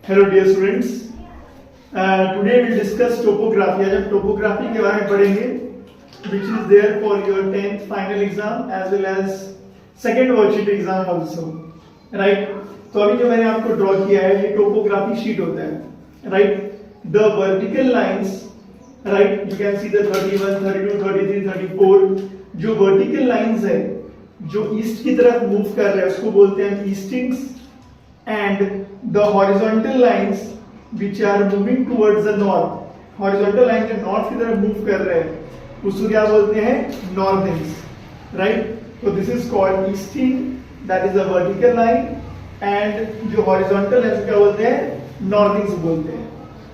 Hello dear students, today will discuss topography. आज हम topography के बारे में पढ़ेंगे, which is there for your 10th final exam as well as second worksheet exam also, right? तो अभी जो मैंने आपको ड्रॉ किया है ये टोपोग्राफी शीट होता है, right? The vertical lines, right? You can see the 31, 32, 33, 34 जो vertical lines है जो ईस्ट की तरफ मूव कर रहे हैं उसको बोलते हैं eastings, and the horizontal lines which are moving towards the north, horizontal line जो नॉर्थ की तरफ मूव कर रहे हैं उसको क्या बोलते हैं, नॉर्थिंग्स, राइट? तो this is called easting, that is a vertical line, and जो हॉरिजॉन्टल है उसको क्या बोलते हैं, नॉर्थिंग्स बोलते हैं।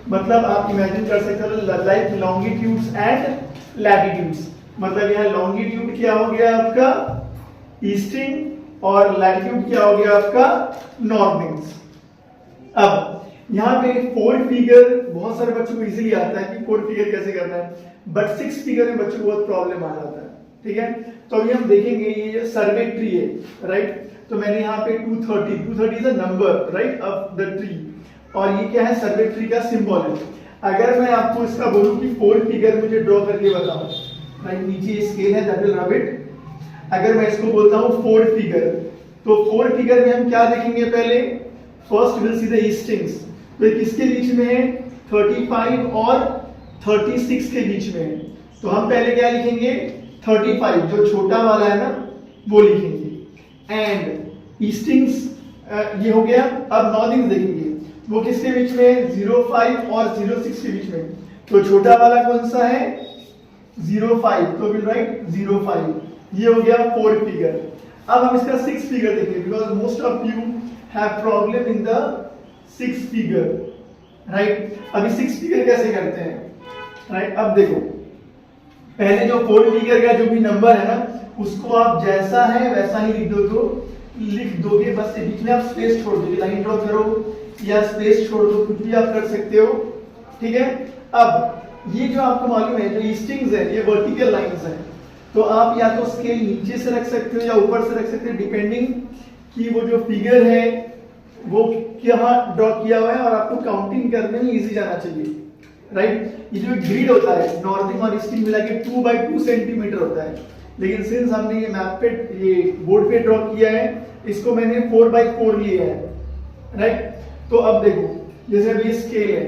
मतलब आप इमेजिन कर सकते हो लाइक लॉन्गिट्यूड्स एंड लैटिट्यूड्स। मतलब यहाँ लॉन्गिट्यूड क्या हो गया आपका ईस्टिंग और लैटिट्यूड क्या हो गया आपका नॉर्थिंग्स। अब यहाँ पे 4 फिगर बहुत सारे बच्चों को इजीली आता है कि 4 फिगर कैसे करना है, बट 6 फिगर में बच्चों को बहुत प्रॉब्लम आ जाता है, ठीक है? तो अभी हम देखेंगे ये सर्वे ट्री है, राइट? तो मैंने यहाँ पे 230 is a number, right, of the tree, और ये क्या है, सर्वे ट्री का सिंबल है। अगर मैं आपको इसका बोलूं कि 4 फिगर मुझे ड्रॉ करके बताओ, राइट, नीचे स्केल है, दैट विल रब इट। अगर मैं इसको बोलता हूँ 4 फिगर, तो 4 फिगर में हम क्या देखेंगे, पहले first will see the eastings. तो किसके बीच में है, 35 और 36 के बीच में है। तो हम पहले क्या लिखेंगे, 35 जो छोटा वाला है ना वो लिखेंगे, एंड ईस्टिंग्स ये हो गया। अब नॉर्थिंग्स देखेंगे, वो किसके बीच में है, 05 और 06 के बीच में। तो छोटा वाला कौन सा है, 05, तो विल राइट 05। ये हो गया 4 फिगर। अब हम इसका 6 फिगर देखेंगे, because most of you have problem in the 6 figure, right? अभी 6 फिगर कैसे करते हैं, राइट? अब देखो, पहले जो 4 फिगर का जो भी नंबर है ना उसको आप जैसा है वैसा ही लिख दोगे, बस बीच में आप स्पेस छोड़ दोगे, लाइन ड्रॉ करो या स्पेस छोड़ दो, कुछ भी आप कर सकते हो, ठीक है? अब ये जो आपको मालूम है जो ईस्टिंग्स है ये वर्टिकल लाइंस है, तो आप या तो स्केल नीचे से रख सकते हो या ऊपर से रख सकते हो, डिपेंडिंग कि वो जो फिगर है वो क्या ड्रॉ किया हुआ है और आपको काउंटिंग करने में इजी जाना चाहिए, राइट? ये जो ग्रिड होता है नॉर्थिंग और ईस्टिंग मिला के 2 बाई 2 सेंटीमीटर होता है, लेकिन सिंस हमने ये मैप पे ये बोर्ड पे ड्रॉ किया है इसको मैंने 4 बाई 4 लिया है, राइट? तो अब देखो, जैसे अभी स्केल है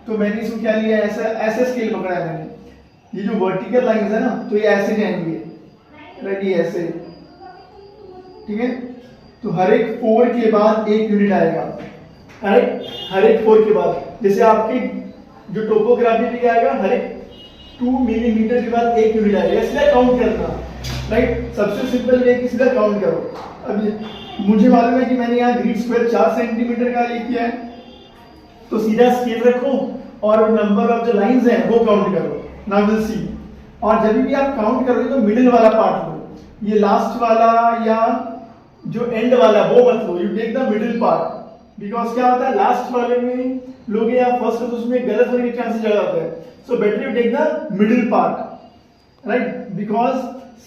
तो मैंने इसको क्या लिया है, ऐसा स्केल पकड़ा है मैंने। ये जो वर्टिकल लाइंस है ना तो ये ऐसे जाएंगे, राइट, ये ऐसे, ठीक है? तो हर एक 4 के बाद 1 यूनिट आएगा, राइट? हर एक 4 के बाद, जैसे आपकी जो टोपोग्राफी भी आएगा हर एक 2 मिलीमीटर के बाद 1 यूनिट आएगा, इसलिए काउंट करना, राइट? सबसे सिंपल वे कि सीधा काउंट करो। अब मुझे मालूम है कि मैंने यहाँ ग्रिड स्क्वायर 4 सेंटीमीटर का ये किया है, तो सीधा स्केल रखो और नंबर ऑफ जो लाइंस हैं वो काउंट करो। नाउ विल सी। और जब भी आप काउंट करोगे तो मिडिल वाला पार्ट लो, ये लास्ट वाला या जो एंड वाला वो मत लो, you take the middle part, because क्या होता है लास्ट वाले में लोग या फर्स्ट तो उसमें गलत होने के चांसेस ज्यादा होते हैं, so better you take the middle part, right? Because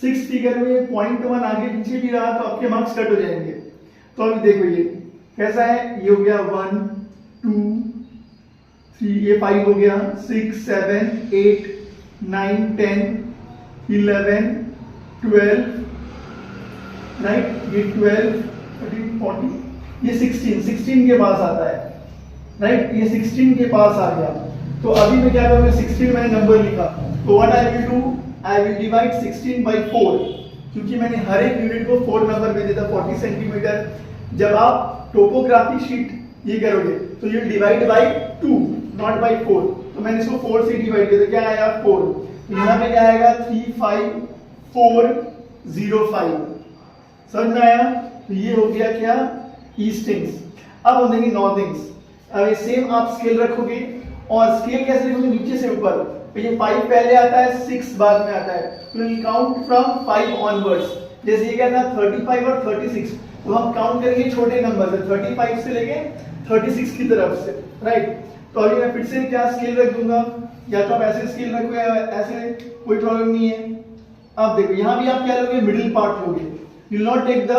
6 figure में 0.1 आगे पीछे भी रहा तो आपके मार्क्स कट हो जाएंगे। तो अभी देखो ये कैसा है, ये हो गया 1 2 3, ये 5 हो गया, 6 7 8 9 10 11 12, राइट? ये 12 13 14, ये 16 के पास आता है, राइट? ये 16 के पास आ गया। तो अभी मैं क्या करूंगा, 16 मैंने नंबर लिखा, तो what I will do, I will divide 16 by 4, क्योंकि मैंने हर एक यूनिट को 4 नंबर भेजे था, 40 सेंटीमीटर। जब आप टोपोग्राफी शीट ये करोगे तो you divide by 2 not by 4, तो मैंने इसको 4 से डिवाइड किया, तो क्या आएगा 4, तो यहाँ पे क्या आएगा 3 5 4 0 5, समझ में आया? तो ये हो गया क्या, ईस्टिंग्स। अब हम देखेंगे नॉर्थिंग्स। अब सेम आप स्केल रखोगे, और स्केल कैसे रखोगे, नीचे से ऊपर। तो ये 5 पहले आता है, 6 बाद में आता है, तो विल काउंट फ्रॉम 5 ऑनवर्ड्स। जैसे ये क्या था 35 और 36, तो हम काउंट करेंगे छोटे नंबर से, 35 से लेके 36 की तरफ से, राइट? तो अभी मैं फिर से क्या स्केल रख दूंगा, या तो आप ऐसे स्केल रखो या ऐसे, कोई प्रॉब्लम नहीं है। अब देखो यहाँ भी आप क्या लोगे, मिडिल पार्ट लोगे, you will not take the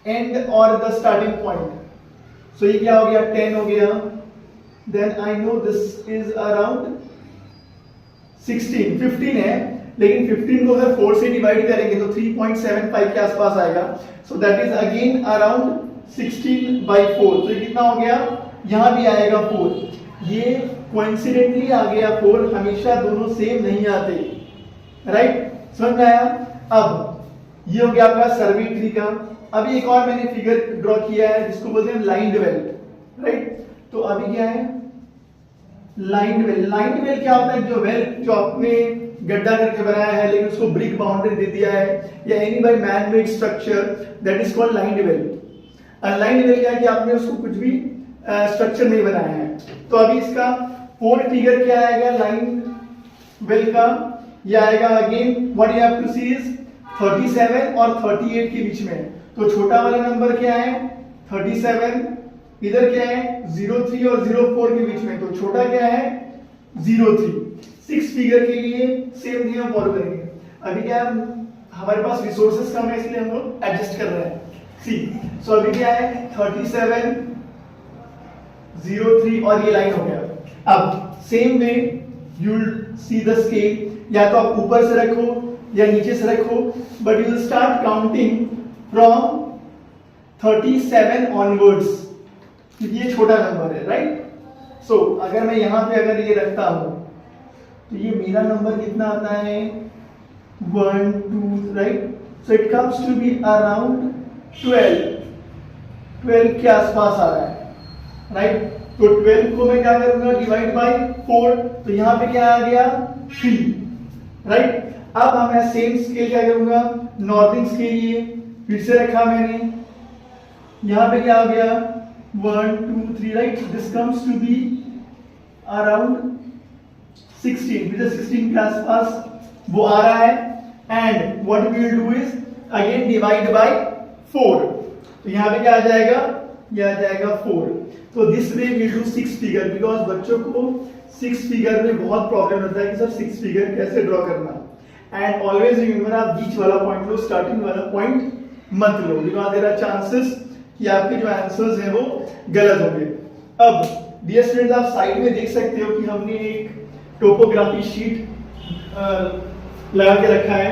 end और द स्टार्टिंग पॉइंट। सो ये क्या हो गया 10 हो गया, then I know this is around 16, 15 है, लेकिन 15 को अगर 4 से डिवाइड करेंगे तो 3.75 के आसपास आएगा, so that is again around 16/4। तो ये कितना हो गया, यहां भी आएगा 4, ये कोइंसिडेंटली आ गया 4, हमेशा दोनों सेम नहीं आते, राइट, समझ में आया। अब ये हो गया आपका सर्वे ट्री का। अभी एक और मैंने फिगर ड्रॉ किया है जिसको बोलते हैं लाइन्ड वेल, राइट। तो अभी क्या है लाइन्ड वेल। लाइन्ड वेल क्या होता है, जो वेल जो आपने गड्ढा करके बनाया है लेकिन उसको ब्रिक बाउंड्री दे दिया है, या any by man made structure, that is called lined well. Unlined well क्या है कि आपने उसको कुछ भी स्ट्रक्चर नहीं बनाया है। तो अभी इसका फोर्थ फिगर क्या आएगा लाइन वेल का, ये आएगा again what you have to see is 37 और 38 के बीच में। तो छोटा वाला नंबर क्या है 37, इधर क्या है 03 और 04 के बीच में, तो छोटा क्या है 03। 6 फिगर के लिए सेम नियम फॉलो करेंगे। अभी क्या है हमारे पास रिसोर्सेज कम है इसलिए हम लोग एडजस्ट कर रहे हैं। सी सो अभी क्या है 37 03 और ये लाइन हो गया। अब same way you will see the scale, या तो आप ऊपर से रखो या नीचे से रखो, but you will start counting from 37 onwards, क्योंकि ये छोटा नंबर है, राइट। सो अगर मैं यहां पे अगर ये रखता हूं तो ये मेरा नंबर कितना आता है 1 2, right. So it comes to be around 12 के आसपास आ रहा है, राइट। तो 12 को मैं क्या करूंगा डिवाइड बाय 4, तो यहां पे क्या आ गया 3, राइट। अब मैं सेम स्केल क्या करूंगा नॉर्थिंग स्केल, ये फिर से रखा मैंने, यहां पे क्या आ गया 1 2 3, right. This comes to be around 16, फिर 16 के आसपास वो आ रहा है। And what we will do is again divide by 4, तो यहां पे क्या आ जाएगा, ये आ जाएगा 4। तो this way we do 6 figure, because बच्चों को 6 फिगर में बहुत प्रॉब्लम होता है कि सर 6 फिगर कैसे ड्रॉ करना। एंड ऑलवेज रिमेंबर आप बीच वाला पॉइंट लो, स्टार्टिंग वाला पॉइंट मत लो, बिकॉज देयर आर चांसेस कि आपके जो आंसर्स हैं वो गलत होंगे। अब डियर स्टूडेंट्स आप साइड में देख सकते हो कि हमने एक टोपोग्राफी शीट लगा के रखा है।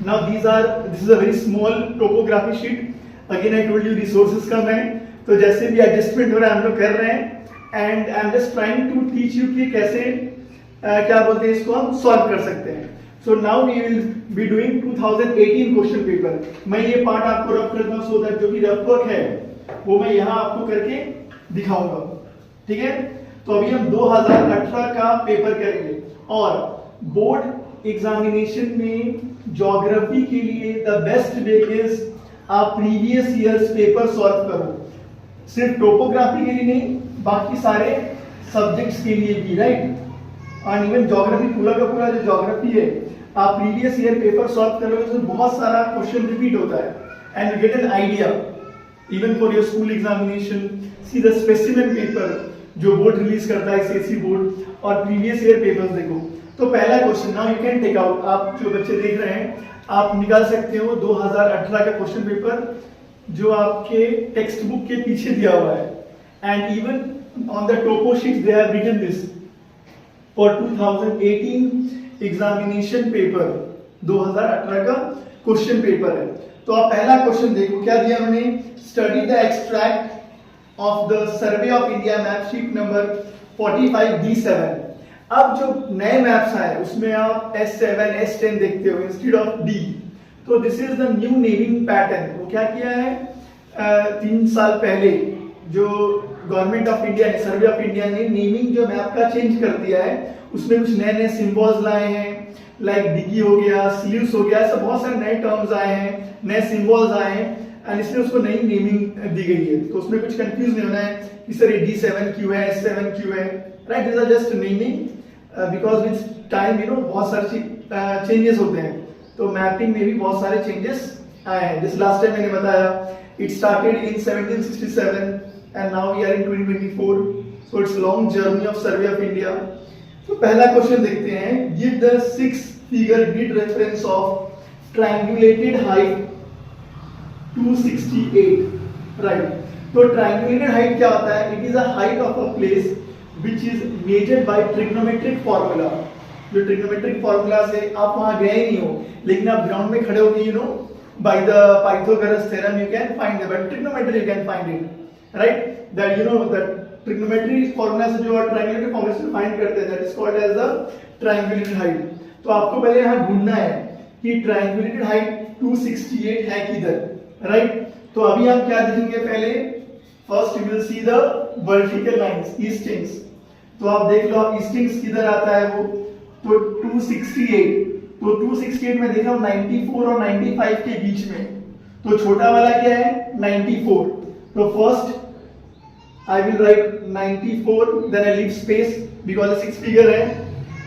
Now this is a very small topography sheet. Again I told you resources कम है, तो जैसे भी एडजस्टमेंट हो रहा है हम लोग कर रहे हैं। And I am just trying to teach you कि कैसे क्या बोलते हैं इसको हम सॉल्व कर सकते हैं। So now we will be doing 2018 question paper. मैं ये पार्ट आपको रफ करता हूं सो दैट जो भी रफ वर्क है वो मैं यहाँ आपको करके दिखाऊंगा, ठीक है। तो अभी हम 2018 का पेपर करेंगे, और बोर्ड एग्जामिनेशन में ज्योग्राफी के लिए द बेस्ट वे इज आप प्रीवियस ईयर्स पेपर सॉल्व करो, सिर्फ टोपोग्राफी के लिए नहीं बाकी सारे सब्जेक्ट्स के लिए भी, राइट। और इवन ज्योग्राफी पूरा का पूरा जो ज्योग्राफी है आप प्रीवियस ईयर पेपर सॉल्व करोगे तो बहुत सारा क्वेश्चन रिपीट होता है, and you get an idea even for your school examination. See the specimen paper जो बोर्ड रिलीज करता है सीएससी बोर्ड, और प्रीवियस ईयर पेपर्स देखो। तो पहला question now you can take out, आप जो बच्चे देख रहे हैं आप निकाल सकते हो 2018 का क्वेश्चन पेपर जो आपके टेक्स्ट बुक के पीछे दिया हुआ है। And even on the topo sheet they have written this for 2018 examination paper, 2018 का क्वेश्चन पेपर है। तो आप पहला क्वेश्चन देखो क्या दिया हमने, study the extract of the survey of India map sheet number 45D7। अब जो नए मैप्स आए उसमें आप S7 S10 देखते हो इंस्टेड ऑफ D। तो this is the new naming pattern. वो क्या किया है 3 साल पहले जो गवर्नमेंट ऑफ इंडिया ने, सर्वे ऑफ इंडिया ने नेमिंग जो मैप का चेंज कर दिया है, उसमें कुछ नए नए सिंबल्स लाए हैं, लाइक डिगी हो गया, स्लीव्स हो गया, ऐसे बहुत सारे नए टर्म्स आए हैं, नए सिंबल्स आए हैं, एंड इसलिए उसको नई नेमिंग दी गई है। तो उसमें कुछ कंफ्यूज नहीं होना है कि सर ये D7 क्यों है, S7 क्यों है, right. This are just naming because with time you know बहुत सारे चेंजेस होते हैं, तो मैपिंग में भी बहुत सारे चेंजेस आए हैं। जिस लास्ट टाइम मैंने बताया it started in 1767 and now we are in 2024, so it's long journey of survey of India। तो पहला क्वेश्चन देखते हैं, give the 6 figure grid reference of triangulated height 268, right। तो ट्रायंगुलेटेड हाइट क्या होता है? It is a height of a place which is measured by trigonometric formula. जो trigonometric formula से आप वहां गए नहीं हो, लेकिन आप ग्राउंड में खड़े होकर, you know, by the Pythagoras theorem you can find the, by trigonometry you can find it, right? That, you know, that trigonometry formula से जो ट्रायंगुलेटेड फॉर्मूला से फाइंड करते हैं, that is called as the triangulated height. तो आपको पहले यहां ढूंढना है कि ट्रायंगुलेटेड हाइट 268 है किधर, राइट? तो अभी हम क्या देखेंगे? पहले first you will see the vertical lines, eastings. तो आप देख लो, ईस्टिंग्स किधर आता है वो, तो 268। तो 268 में देखा 94 और 95 के बीच में, तो छोटा वाला क्या है? 94। तो first I will write 94, then I leave space because the 6 figure है।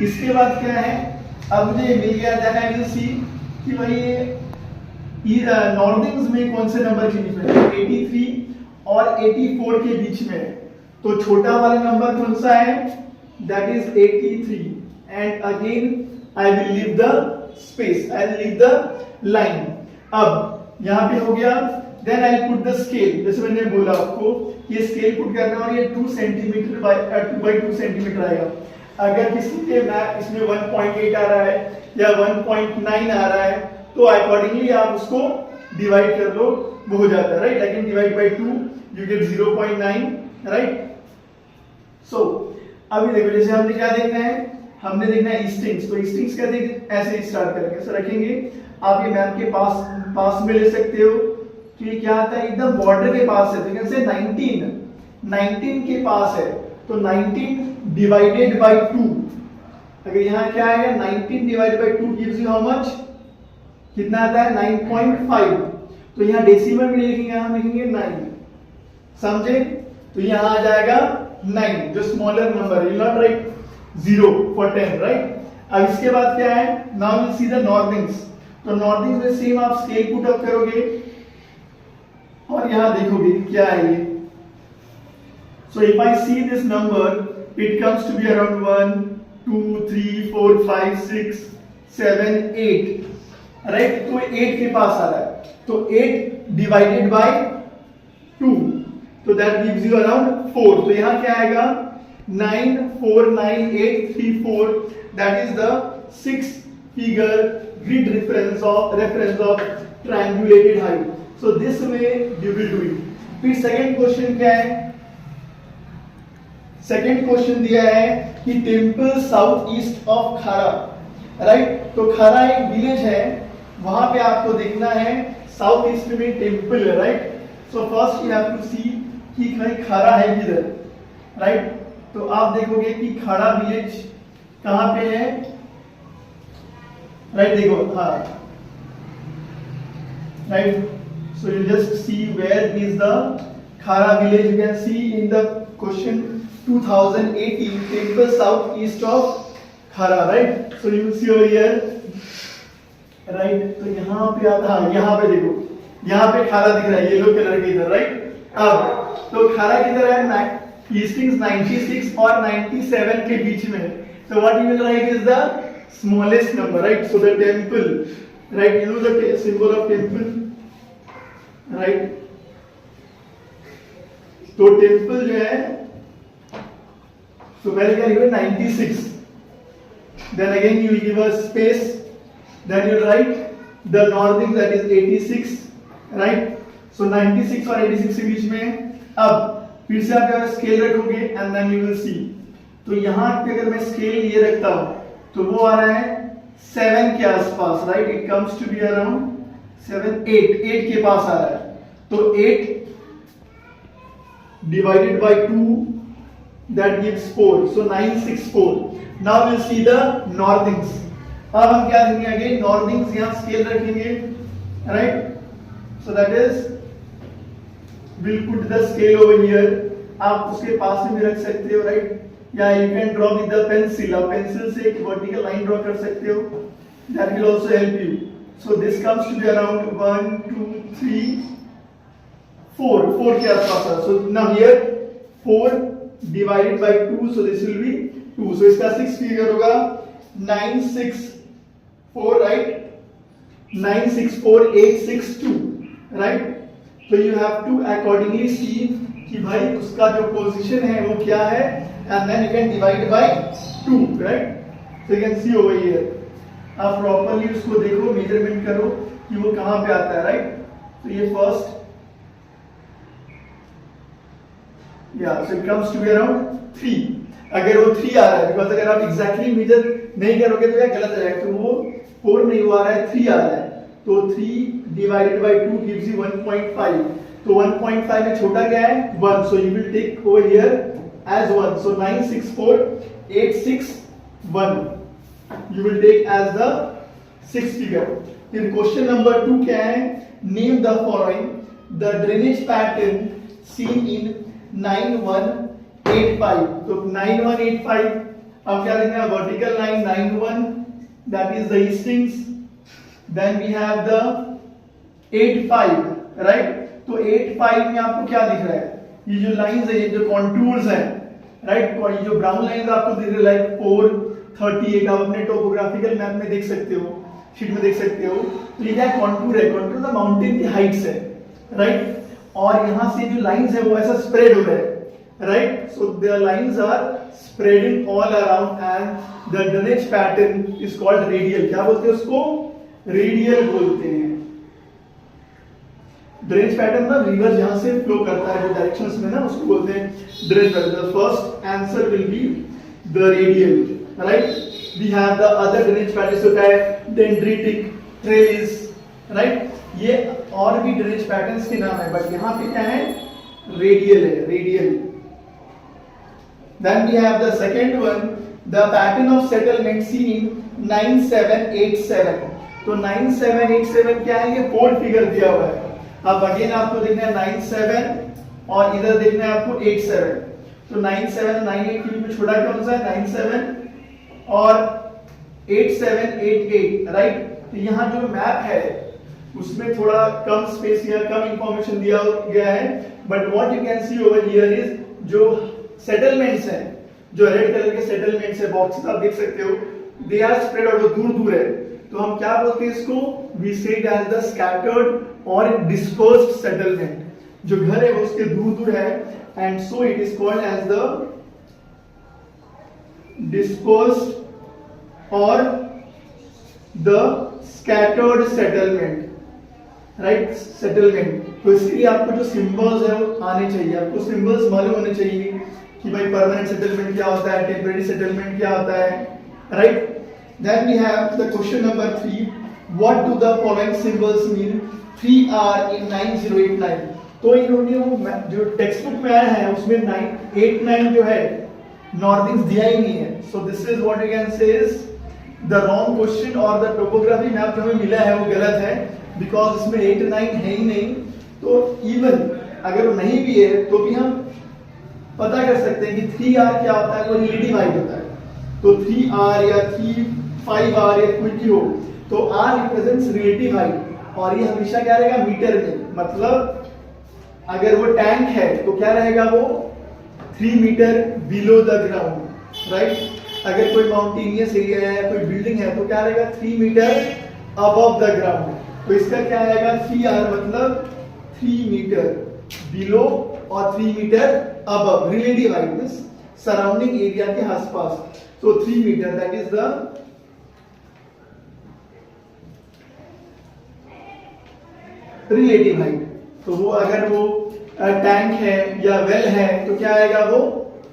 इसके बाद क्या है? अब मुझे ये मिल गया, then I will see कि भाई ये नॉर्दिंग्स में कौन से नंबर के बीच में? 83 और 84 के बीच में। तो छोटा वाला नंबर कौन सा है? That is 83, and again I will leave the space, I will leave the line। अब यहाँ पे हो गया, then I'll put the scale। जैसे मैंने बोला आपको, ये स्केल पुट करना है और ये 2 सेंटीमीटर बाय 2 सेंटीमीटर आएगा। अगर किसी के मैप इसमें 1.8 आ रहा है या 1.9 आ रहा है, तो अकॉर्डिंगली आप उसको डिवाइड कर लो, वो हो जाता है, right? Again divide by 2 you get 0.9, right? So अभी देखो, जैसे हमने क्या देखना है? हमने देखना है ईस्टिंग्स। तो ईस्टिंग्स का देख ऐसे स्टार्ट करेंगे, ऐसे रखेंगे। आप ये मैप के पास में ले सकते हो। तो ये क्या आता है? एकदम बॉर्डर के पास है, तो कैसे 19 के पास है, तो 19 डिवाइडेड बाय 2। अगर यहाँ क्या है? 19 divided by 2 gives you how much? कितना आता है? 9.5। तो यहाँ डेसिमल में लिखेंगे, हम लिखेंगे 9, समझे? तो यहाँ आ जाएगा 9, जो smaller number, you not right 0 for 10, right? अब इसके बाद क्या है? Now will see the northings. तो नॉर्दिंग्स में सेम आप स्केल पुट अप करोगे और यहां देखोगे क्या है ये। So if I see this number, it comes to be around 1, 2, 3, 4, 5, 6, 7, 8, right? तो 8 के पास आ रहा है, तो 8 डिवाइडेड बाय 2, तो that gives you around 4। तो यहाँ क्या आएगा? 9, 4, 9, 8, 3, 4, that is the 6 figure grid reference of triangulated height। So this way you will do it। फिर सेकंड क्वेश्चन क्या है? सेकंड क्वेश्चन दिया है कि टेम्पल साउथ ईस्ट ऑफ खारा, राइट? तो खारा एक विलेज है, वहां पे आपको देखना है साउथ ईस्ट में टेम्पल है, right? So first you have to see कि कहीं खारा है किधर, राइट? तो आप देखोगे कि खारा विलेज कहां पे है, राइट? देखो, हाँ, right? So you just see where is the Khara village. You can see in the question 2018 temple southeast of Khara, right? So you will see over here, right? तो यहाँ पे आता, हाँ, यहाँ पे देखो, यहाँ पे खारा दिख रहा है येलो कलर के इधर, राइट? अब तो खारा किधर है? ईस्टिंग्स 96 और 97 के बीच में। So what you will write is the smallest number, right? So the temple, right? You know the symbol of temple, right? तो टेम्पल जो है, तो पहले क्या लिखोगे? 96, then again you will give a space, then you write the northing, that is 86, right? So 96 और 86 के बीच में। अब फिर से आप अगर स्केल रखोगे and then you will see, तो यहाँ पे अगर मैं स्केल ये रखता हूं, तो वो आ रहा है 7 के आसपास, right? It comes to be around 7, 8 के पास आ रहा है। तो 8 divided by 2, that gives 4, so 964। now we'll see the northings। अब हम क्या देंगे? अगेन नॉर्दिंग्स, यहाँ स्केल रखेंगे, right? so that is we'll put the scale over here। आप उसके पास में भी रख सकते हो, राइट? या you can draw with the pencil, आप पेंसिल से एक वर्टिकल लाइन ड्रॉ कर सकते हो, that will also help you। so this comes to be around 1, 2, 3, 4 के आसपास है। so now here 4 divided by 2, so this will be 2। so इसका 6 फिगर होगा 964, right? 964862, right? तो you have to accordingly see कि भाई उसका जो पोजीशन है वो क्या है, and then you can divide by 2, right? So you can see over here, आप प्रॉपर्ली उसको देखो, मेजरमेंट करो कि वो कहां पे आता है, राइट? तो ये फर्स्ट, या so it comes to around 3। अगर वो 3 आ रहा है, बिकॉज अगर आप एग्जैक्टली मेजर नहीं करोगे तो क्या गलत आ जाएगा, तो वो 4 नहीं हुआ रहा है, 3 आ रहा है, तो 3 डिवाइडेड बाय 2 गिव्स यू 1.5। तो 1.5 में छोटा क्या है, 1, so you will take over here as 1, so 964,861 you will take as the 6th figure. Then question number 2 क्या है, name the following the drainage pattern seen in 9185. तो 9185 अब क्या लिखना है, vertical line 91, that is the eastings, then we have the 85, right? तो 85 में आपको क्या दिख रहा है, ये जो लाइंस है, ये जो कॉन्टूर्स हैं, राइट? ये जो ब्राउन लाइंस आपको दिख रहे हैं लाइक 438, आप अपने टोपोग्राफिकल मैप में देख सकते हो, शीट में देख सकते हो। तो ये क्या कॉन्टूर है, कॉन्टूर द माउंटेन की हाइट्स है, राइट? और यहां से जो लाइंस है वो ऐसा स्प्रेड हो रहा है, right? So the lines are spreading all around and the drainage pattern is called radial. क्या बोलते हैं उसको, रेडियल बोलते हैं। ड्रेनेज पैटर्न ना रिवर जहां से फ्लो करता है जो डायरेक्शंस में ना, उसको बोलते हैं drainage pattern. The first answer will be the radial, right? We have the other drainage patterns होता है डेंड्रिटिक, ट्रेलिस, राइट? ये और भी ड्रेनेज पैटर्न्स के नाम है, बट यहां पे क्या है, रेडियल है, radial. Then we have the second one, the pattern of settlement seen in 9787। तो 9787 क्या है, ये 4 फिगर दिया हुआ है। अब अगेन आपको देखना है 97 और इधर देखना है आपको 87। तो 97 98 के बीच में छोटा कौन सा है, 97 और 8788, राइट? तो यहाँ जो मैप है उसमें थोड़ा कम स्पेस या कम इंफॉर्मेशन दिया गया है, but what you can see over here is जो सेटलमेंट्स हैं, जो रेड कलर के सेटलमेंट्स है, बॉक्सेस आप देख सकते हो, दे आर स्प्रेड आउट, दूर दूर है। तो हम क्या बोलते हैं इसको, we say it as the scattered और डिस्पर्स्ड सेटलमेंट। जो घर है वो उसके दूर दूर है, and so it is called as the dispersed और the scattered settlement, right? Settlement. तो इसलिए आपको जो सिंबल्स है वो आने चाहिए, आपको सिंबल्स मालूम होने चाहिए कि भाई परमानेंट सेटलमेंट क्या होता है, टेम्परेरी सेटलमेंट क्या होता है, right? Then we have the question number 3. What do the following symbols mean? 3R in 9089. तो इन्होंने वो जो टेक्स्ट बुक में आया है उसमें 989 जो है नॉर्थिंग्स दिया ही नहीं है। So this is what you can say is the wrong question, और the topography मैप जो हमें मिला है वो गलत है, because इसमें 89 है ही नहीं। तो even अगर वो नहीं भी है तो भी हम पता कर सकते हैं कि 3R क्या होता है, वो रिलेटिव हाइट होता है। तो 3R या 5R या कोई भी हो, तो R रिप्रेजेंट्स रिलेटिव हाइट, और ये हमेशा क्या रहेगा, मीटर में। मतलब अगर वो टैंक है तो क्या रहेगा, वो 3 metre below the ground, right? अगर कोई माउंटेनियस एरिया है, कोई बिल्डिंग है, तो क्या रहेगा, 3 मीटर अबव द ग्राउंड। तो इसका क्या आएगा, 3R मतलब 3 मीटर बिलो और 3 metre above, relative height means surrounding area के आसपास। तो 3 metre that is the relative height. तो वो अगर वो टैंक है या वेल है तो क्या आएगा, वो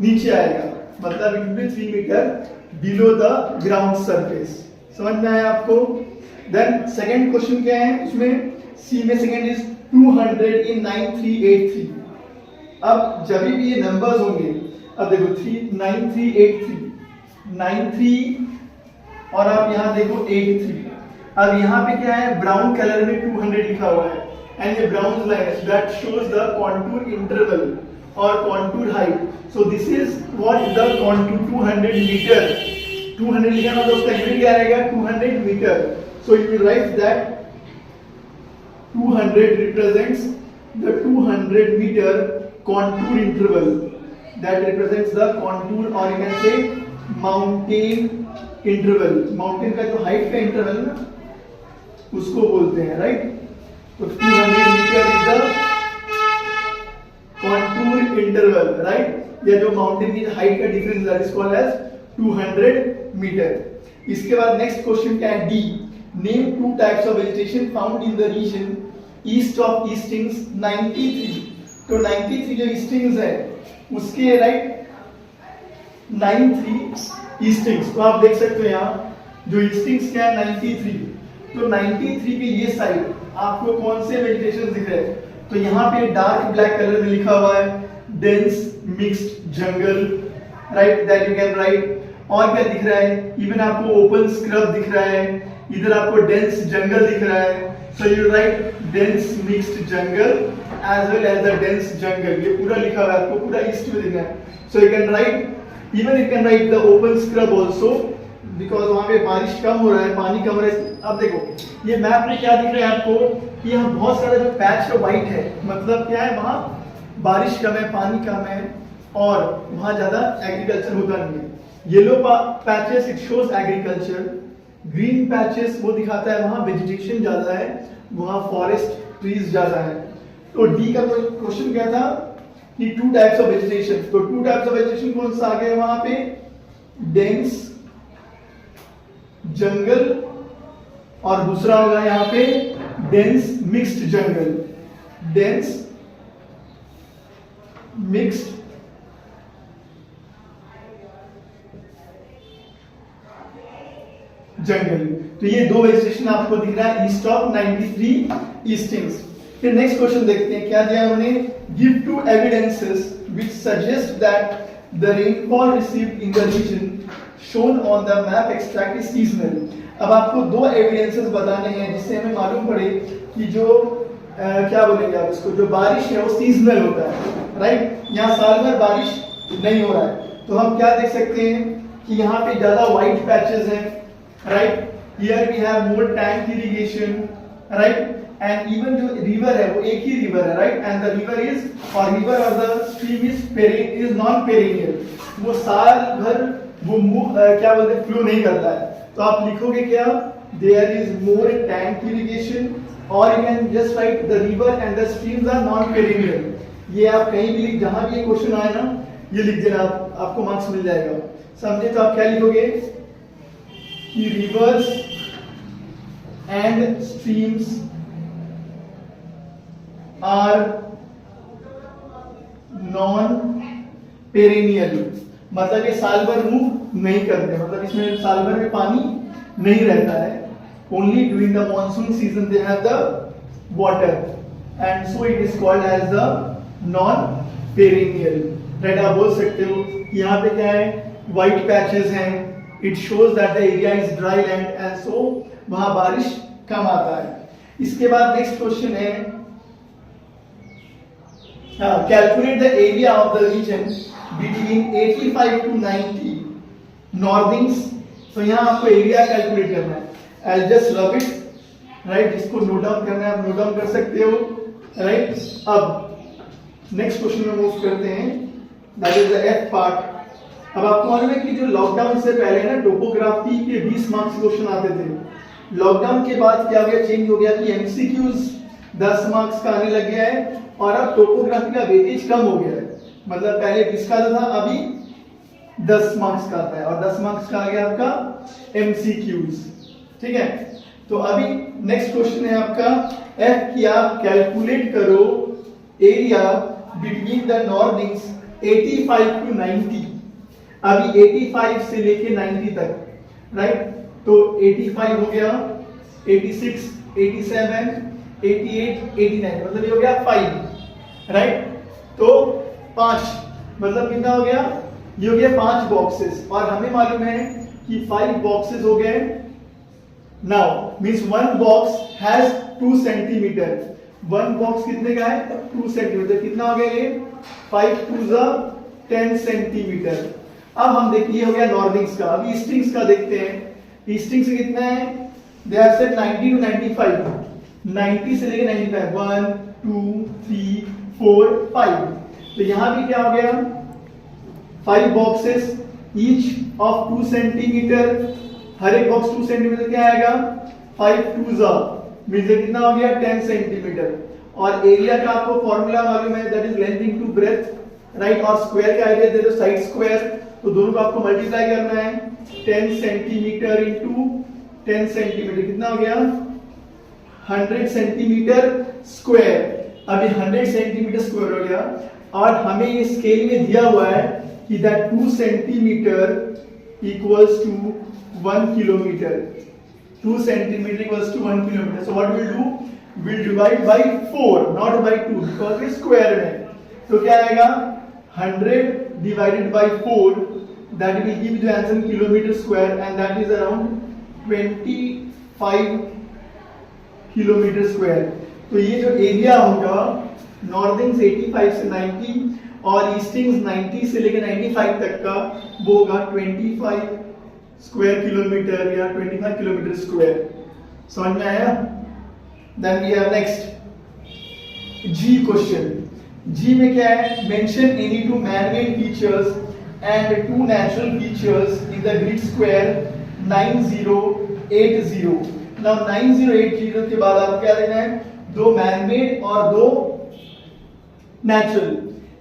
नीचे आएगा, मतलब it will be 3 metre below the ground surface. समझ में आया आपको? देन सेकंड क्वेश्चन क्या है, उसमें सी में सेकंड इज 200 in 9383। अब जब भी ये नंबर्स होंगे, अब देखो 9383 93 और आप यहां देखो 83। अब यहां पे क्या है, ब्राउन कलर में 200 लिखा हुआ है, एंड ये brown line that shows the contour interval और contour height. So this is what the contour 200 metre. 200 लिखा ना, तो उसका यूनिट क्या रहेगा, 200 metre. So you will write that 200 represents the 200 meter contour interval that represents the contour, or you can say mountain interval। mountain का जो height का interval ना उसको बोलते हैं, right? तो 200 meter is the interval, right, या जो माउंटेन की हाइट का difference that is called as 200 metre. इसके बाद नेक्स्ट क्वेश्चन क्या है, D, name two types of vegetation found in the region east of eastings 93। तो 93 जो ईस्टिंग्स है उसके राइट 93 ईस्टिंग्स, तो आप देख सकते हो यहाँ जो ईस्टिंग्स क्या है 93, तो 93 के ये साइड आपको कौन से वेजिटेशन दिख रहे हैं, तो यहाँ पे डार्क ब्लैक कलर में लिखा हुआ है dense mixed jungle, right, that you can write. और क्या दिख रहा है, इवन आपको ओपन स्क्रब दिख रहा है, इधर आपको डेंस जंगल दिख रहा है, so you write dense mixed jungle as well as the dense jungle, ये पूरा लिखा हुआ है आपको, पूरा ईस्ट में दिखना है। So you can write, even you can write the open scrub also, because वहां पे बारिश कम हो रहा है, पानी कम हो रहा है। अब देखो ये मैप में क्या दिख रहा है आपको कि यहाँ बहुत सारा जो पैच है व्हाइट है, मतलब क्या है वहां बारिश कम है, पानी कम है और वहां ज्यादा एग्रीकल्चर होता नहीं है। Yellow patches it shows agriculture, green patches वो दिखाता है वहां वेजिटेशन ज्यादा है, वहां फॉरेस्ट ट्रीज ज्यादा है। तो डी का क्वेश्चन क्या था कि टू टाइप्स ऑफ वेजिटेशन, तो टू टाइप्स ऑफ वेजिटेशन कौन सा आ गया वहां पे, डेंस जंगल और दूसरा होगा यहाँ पे dense mixed jungle, dense mixed jungle. तो ये दो वेजिटेशन आपको दिख रहा है ईस्ट ऑफ 93 ईस्टिंग्स। फिर नेक्स्ट क्वेश्चन देखते हैं क्या दिया उन्होंने, give two evidences which suggest that the rainfall received in the region shown on the map extract is seasonal. अब आपको दो एविडेंसेस बताने हैं जिससे हमें मालूम पड़े कि जो क्या बोलेंगे आप इसको, जो बारिश है वो सीजनल होता है, राइट, यहाँ साल भर बारिश नहीं हो रहा है। तो हम क्या देख सकते हैं कि यहाँ पे ज्यादा व्हाइट पैचेस हैं, right, here we have more tank irrigation, right, and even जो रिवर है वो एक ही रिवर है, right, and the river is और the stream is non perennial, वो साल भर वो क्या बोलते हैं फ्लो नहीं करता है। तो आप लिखोगे क्या, there is more tank irrigation, और you can just write the river and the streams are non perennial. ये आप कहीं भी लिख, जहां भी ये क्वेश्चन आए ना ये लिख देना, आपको मार्क्स मिल जाएगा। समझे, तो आप क्या लिखोगे कि rivers and streams are non perennial, मतलब ये साल भर मूव नहीं करते, मतलब इसमें साल भर में पानी नहीं रहता है, only during the monsoon season they have the water and so it is called as the non perennial, right. आप बोल सकते हो कि यहाँ पे क्या है, व्हाइट पैचेस हैं, it shows that the area is dry land and so वहां बारिश कम आता है। इसके बाद नेक्स्ट क्वेश्चन है, calculate the area of the region between 85 to 90 northings. तो यहाँ आपको एरिया कैलकुलेट करना है, I just love it, right, इसको नोट डाउन करना है, आप नोट डाउन कर सकते हो, राइट। अब नेक्स्ट क्वेश्चन में मूव करते हैं, that is the F part. अब आपको मालूम है कि जो लॉकडाउन से पहले ना टोपोग्राफी के 20 मार्क्स क्वेश्चन आते थे, लॉकडाउन के बाद क्या हो गया, चेंज हो गया कि एमसीक्यूज 10 मार्क्स का आने लग गया है और अब टोपोग्राफी का वेटेज कम हो गया है, मतलब पहले 20 का था अभी 10 मार्क्स का आता है, और 10 मार्क्स का आ गया आपका एमसीक्यूज, ठीक है। तो अभी नेक्स्ट क्वेश्चन है आपका एफ की, आप कैलकुलेट करो एरिया बिटवीन द नॉर्दिंग्स 85 to 90। अभी 85 से लेके 90 तक, राइट, तो 85 हो गया, 86, 87, 88, 89, मतलब ये हो गया 5, राइट। तो 5 मतलब कितना हो गया, ये हो गया 5 बॉक्सेस, और हमें मालूम है कि 5 बॉक्सेस हो गए। Now means 1 box has 2 centimetre, 1 box कितने का है, 2 सेंटीमीटर, कितना हो गया ये 5 to 10 सेंटीमीटर। अब हम देखिए हो गया नॉर्दिंग्स का, अब ईस्टिंग्स का देखते हैं। ईस्टिंग्स कितना है, दे हैव सेड 90 to 95, 90 से लेके 95, 1 2 3 4 5। तो यहां भी क्या हो गया, 5 बॉक्सेस ईच ऑफ 2 सेंटीमीटर, हर एक बॉक्स 2 सेंटीमीटर क्या आएगा, 5 2 मींस कितना हो गया 10 सेंटीमीटर। और एरिया का आपको फॉर्मूला मालूम है, that is length into breadth, right, और स्क्वायर का आइडिया दे दो साइड स्क्वायर, तो दोनों को आपको मल्टीप्लाई करना है 10 सेंटीमीटर इंटू 10 सेंटीमीटर, कितना हो गया 100 सेंटीमीटर स्क्वायर। अभी 100 सेंटीमीटर स्क्वायर हो गया, और हमें ये स्केल में दिया हुआ है कि that 2 centimetre equals to 1 kilometre, 2 centimetre equals to 1 kilometre. So what will do, will divide by 4 not by 2 because ये स्क्वायर में। तो क्या आएगा 100 divided by 4, that will give the answer in kilometer square, and that is around 25 kilometre square. तो ये जो area होगा northern से 85 से 90 और ईस्टर्न 90 से लेकर 95 तक का, वो होगा 25 स्क्वायर किलोमीटर या 25 किलोमीटर स्क्वायर। समझ में आया? Then we have next G question. G में क्या है, mention any two man made features and two natural features in the grid square 9080। Now 9080 के बाद आपको क्या देना है, दो मैन-मेड और दो natural.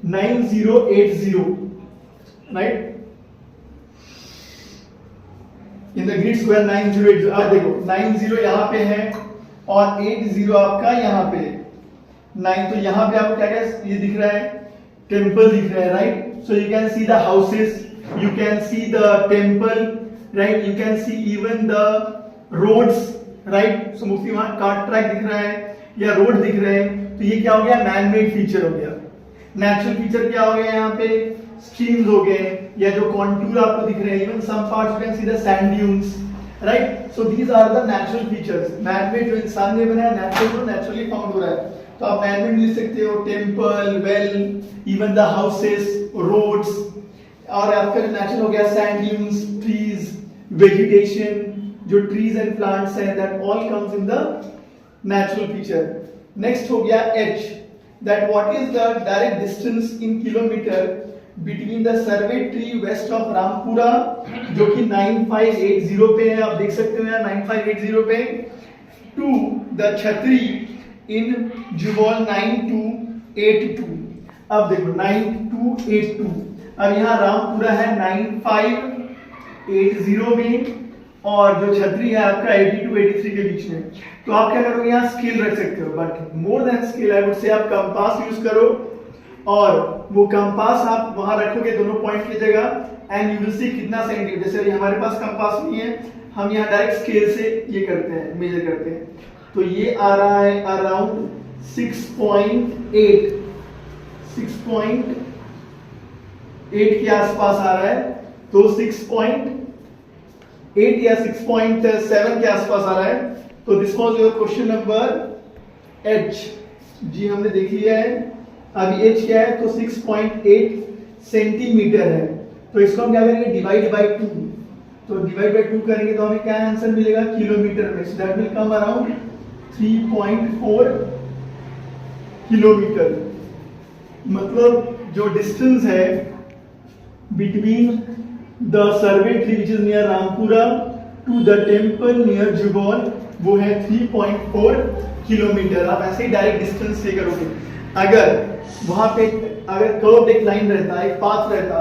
9080 right, in the grid square 9080। अब देखो 90 यहां पे है और 80 आपका यहां पे 9, तो यहां पे आपको क्या क्या ये दिख रहा है, टेंपल दिख रहा है right. So you can see the houses, you can see the temple right, you can see even the roads right. So मुफ्ती वहां कार्ट ट्रैक दिख रहा है या रोड दिख रहे हैं, तो ये क्या हो गया, मैन मेड फीचर हो गया। नेचुरल फीचर क्या हो गया, यहाँ पे स्ट्रीम्स हो गए या जो कॉन्टूर आपको दिख रहे हैं, even some parts you can see the sand dunes right. So these are the natural features. Man made जो इंसान ने बनाया, नेचुरल जो नेचुरली फाउंड हो रहा है, तो आप मैन मेड लिख सकते हो temple, well, even the houses, roads, और आपका जो नेचुरल हो गया सैंड ड्यून्स, ट्रीज, वेजिटेशन, जो ट्रीज एंड प्लांट्स हैं, that all comes in the natural feature. Next हो गया H, that what is the direct distance in kilometre between the survey tree west of Rampura, जो कि 9580 पे है, आप देख सकते हो यहाँ 9580 पे, टू द छतरी इन जुबोल 9282। अब देखो 9282, अब यहाँ रामपुरा है 9580 में और जो छतरी है आपका 82-83 के बीच में। तो आप क्या करोगे, यहाँ स्केल रख सकते हो, but more than scale I would say आप कंपास यूज करो, और वो कंपास आप वहां रखोगे दोनों पॉइंट की जगह, एंड यू विल सी कितना सेंटीमीटर। जैसे हमारे पास कंपास नहीं है, हम यहाँ डायरेक्ट स्केल से ये करते हैं, मेजर करते हैं। तो ये आ रहा है अराउंड 6.8 के आसपास आ रहा है, तो 6.8 या 6.7 के आसपास आ रहा है। तो this was your question number H. G हमने देख लिया है, अभी एच क्या है, तो 6.8 सेंटीमीटर है। तो इसको हम क्या करेंगे, डिवाइड बाय 2। तो डिवाइड बाय 2 करेंगे तो हमें क्या आंसर मिलेगा किलोमीटर में, so that will come around 3.4 kilometre. मतलब जो डिस्टेंस है between the survey tree which is near Rampura to the temple near Jubol, वो है 3.4 किलोमीटर। आप ऐसे ही डायरेक्ट डिस्टेंस से करोगे। अगर वहां पे अगर कर्व्ड एक लाइन रहता, एक पाथ रहता,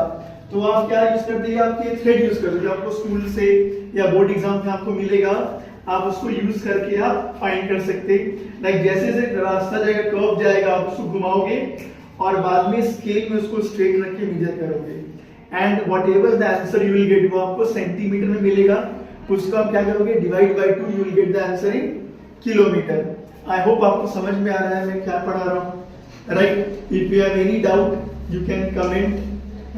तो आप क्या यूज करते हैं, आपके थ्रेड यूज करते, जो आपको स्कूल से या बोर्ड एग्जाम में आपको मिलेगा, आप उसको यूज करके आप फाइंड कर सकते। लाइक जैसे जैसे रास्ता जाएगा, कर्व जाएगा, आप उसको घुमाओगे और बाद में स्केल में उसको स्ट्रेट रख के मेजर करोगे, and whatever the answer you will get, वो आपको सेंटीमीटर में मिलेगा। उसको आप क्या करोगे, divide by 2, you will get the answer in kilometre. I hope आपको समझ में आ रहा है मैं क्या पढ़ा रहा हूँ, right. If you have any doubt you can comment,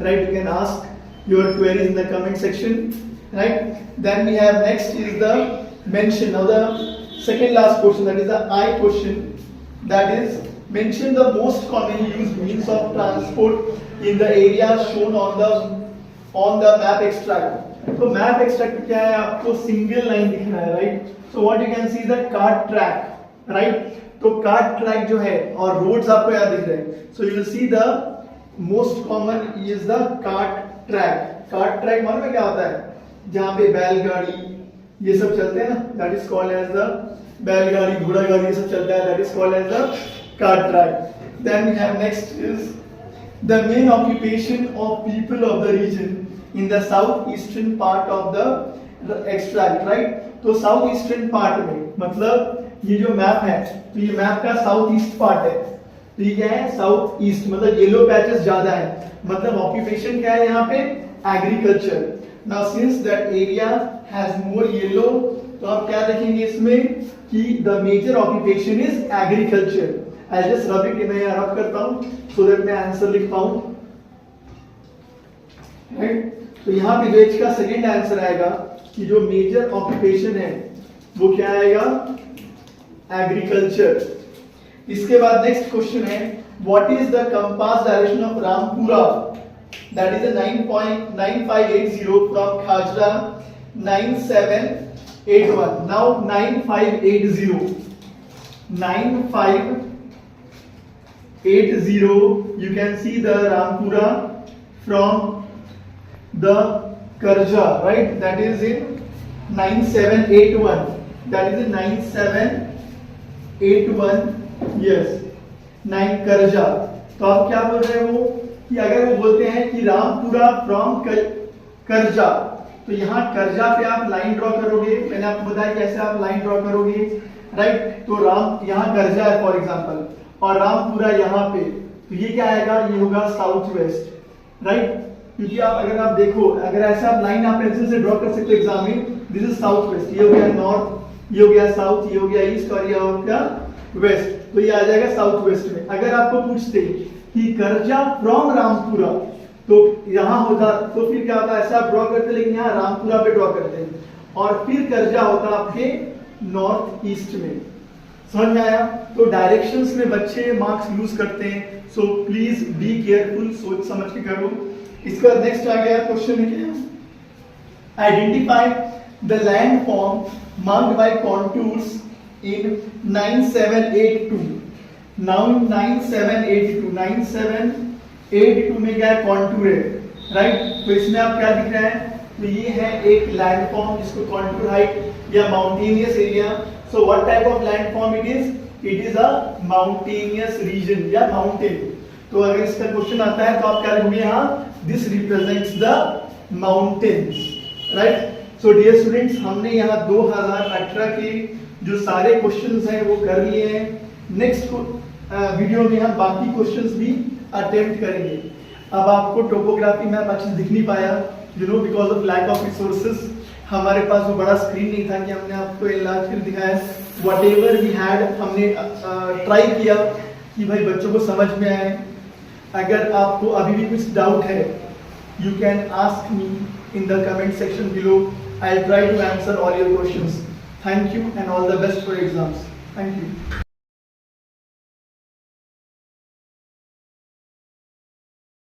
right, you can ask your queries in the comment section, right. Then we have next is the mention. Now the second last question, that is the I question, that is mention the most commonly used means of transport in the area shown on the map extract. तो map extract क्या है, आपको single line दिख रहा है, right. So what you can see the cart track, right. तो cart track जो है और रोड्स आपको यहाँ दिख रहे हैं, सो you will see the most common is the cart track. Cart track मालूम है क्या होता है, जहाँ पे बैलगाड़ी ये सब चलते हैं ना, that is called as the bailgadi, घोड़ा गाड़ी, ये सब चलता है, that is called as the cart track. Then we have next is the main occupation of people of the region in the southeastern part of the extract, right? तो south eastern part में, मतलब ये जो map है, तो ये map का south east part है, तो ये क्या है, साउथ ईस्ट, मतलब येलो पैचेस ज्यादा है, मतलब ऑक्यूपेशन क्या है यहाँ पे, agriculture. Now since that area has more yellow, तो आप क्या देखेंगे इसमें कि the major occupation is agriculture. I just rub it, मैं रब करता हूं सो दैट मैं आंसर लिख पाऊं, राइट? तो यहाँ पे जो इसका सेकंड आंसर आएगा कि जो मेजर ऑक्यूपेशन है वो क्या आएगा, एग्रीकल्चर। इसके बाद नेक्स्ट क्वेश्चन है, what is the compass direction of Rampura, that is 9.9580 from Khajra 9781। Now 9580 you can see the Rampura from the Karja, right? That is in 9781, that is in 9781, yes, 9 Karja। तो आप क्या बोल रहे हो कि अगर वो बोलते हैं कि रामपुरा फ्रॉम करजा, तो यहाँ करजा पे आप लाइन ड्रॉ करोगे, मैंने आपको बताया कैसे आप लाइन ड्रॉ करोगे, राइट? तो राम यहाँ करजा है फॉर एग्जांपल, और रामपुरा यहाँ पे, तो ये क्या आएगा, ये होगा साउथ वेस्ट, राइट? क्योंकि आप अगर आप देखो, अगर ऐसा आप लाइन आप पेंसिल से ड्रॉ कर सकते हो एग्जाम में, दिस इज साउथ वेस्ट, ये हो गया नॉर्थ, ये हो गया साउथ, ये हो गया ईस्ट, और ये हो गया वेस्ट, तो ये आ जाएगा साउथ वेस्ट में। अगर आपको पूछते कि करजा फ्रॉम रामपुरा, तो यहाँ होता, तो फिर क्या होता, ऐसा आप ड्रॉ करते, लेकिन यहाँ रामपुरा पे ड्रॉ करते हैं, और फिर करजा होता आपके नॉर्थ ईस्ट में। समझ में आया? तो डायरेक्शंस में बच्चे मार्क्स लूज करते हैं, सो प्लीज बी केयरफुल, सोच समझ के करो। इसका नेक्स्ट आ गया क्वेश्चन है, identify the land form marked by contours in 9782। Now in 9782 में क्या है, कॉन्टूर है, राइट? तो इसमें आप क्या दिख रहा है, तो ये है एक लैंडफॉर्म जिसको कॉन्टूर हाइट या mountainous area. So what type of landform it is a mountainous region या माउंटेन। तो अगर इसका क्वेश्चन आता है तो आप क्या लिखोगे यहाँ, this represents the mountains, right? So dear students, हमने यहाँ 2018 के जो सारे क्वेश्चंस हैं वो कर लिए हैं। नेक्स्ट वीडियो में हम बाकी क्वेश्चंस भी अटेम्प्ट करेंगे। अब आपको टोपोग्राफी मैप अच्छे से दिख नहीं पाया, you know, because of lack of resources. हमारे पास वो बड़ा स्क्रीन नहीं था कि हमने आपको इलाज फिर दिखाया। व्हाटएवर वी हैड, हमने ट्राई किया कि भाई बच्चों को समझ में आए। अगर आपको अभी भी कुछ डाउट है, you can ask me in the comment section below. I will try to answer all your questions. Thank you and all the best for exams. Thank you.